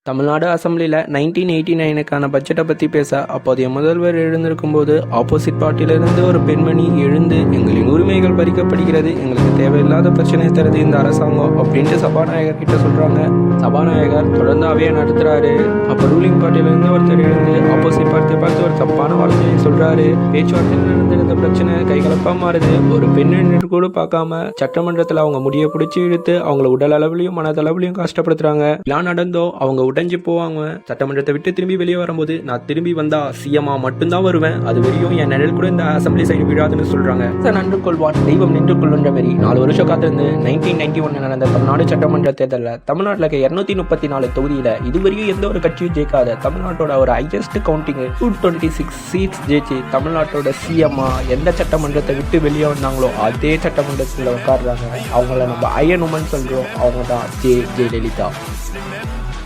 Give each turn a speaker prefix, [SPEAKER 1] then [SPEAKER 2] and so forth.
[SPEAKER 1] தமிழ்நாடு அசெம்பிளியில் 1989க்கான பட்ஜெட்டை பற்றி பேச அப்போதைய முதல்வர் எழுந்திருக்கும் போது ஆப்போசிட் பார்ட்டியிலிருந்து ஒரு பெண்மணி எழுந்து எங்களின் உரிமைகள் பறிக்கப்படுகிறது, எங்களுக்கு தேவையில்லாத பிரச்சனை தருது இந்த அரசாங்கம் அப்படின்ட்டு சபாநாயகர் கிட்ட சொல்கிறாங்க. சபாநாயகர் தொடர்ந்தாவே நடத்துகிறாரு. அப்போ ரூலிங் பார்ட்டியிலிருந்து ஒருத்தர் எழுந்து ஆப்போசிட் பார்ட்டியை பார்த்து ஒரு தப்பான வார்த்தையை சொல்கிறாரு. பேச்சுவார்த்தையில் நடந்திருந்த பிரச்சனை கைகலப்பாக மாறுது. ஒரு பெண்ணு கூட பார்க்காம சட்டமன்றத்தில் அவங்க முடியை பிடிச்சி இழுத்து அவங்கள உடல் அளவுலையும் மனதளவுலையும் கஷ்டப்படுத்துறாங்க. எல்லாம் நடந்தோ அவங்க உடைஞ்சு போவாங்க. சட்டமன்றத்தை விட்டு திரும்பி வெளியே வரும்போது நான் திரும்பி வந்தா சிஎம்மா மட்டும்தான் வருவேன், அது வரையும் என் நிழல் கூட இந்த அசம்பிளி சைடு விழாதுன்னு சொல்றாங்க. நன்று கொள்வான் தெய்வம் நின்று கொள்ளுன்ற மாதிரி 4 வருஷம் காத்திருந்து 1991 நடந்த தமிழ்நாடு சட்டமன்ற தேர்தலில் தமிழ்நாட்டில் 234 தொகுதியில இதுவரையும் எந்த ஒரு கட்சியும் ஜெயிக்காத தமிழ்நாட்டோட ஒரு ஹையஸ்ட் கவுண்டிங் 226 சீட்ஸ் ஜெயிச்சு தமிழ்நாட்டோட சிஎம்மா எந்த சட்டமன்றத்தை விட்டு வெளியே வந்தாங்களோ அதே சட்டமன்றத்தில் உட்காடுறாங்க. அவங்கள நம்ம அயன் உமன் சொல்றோம். அவங்க தான் ஜெயலலிதா.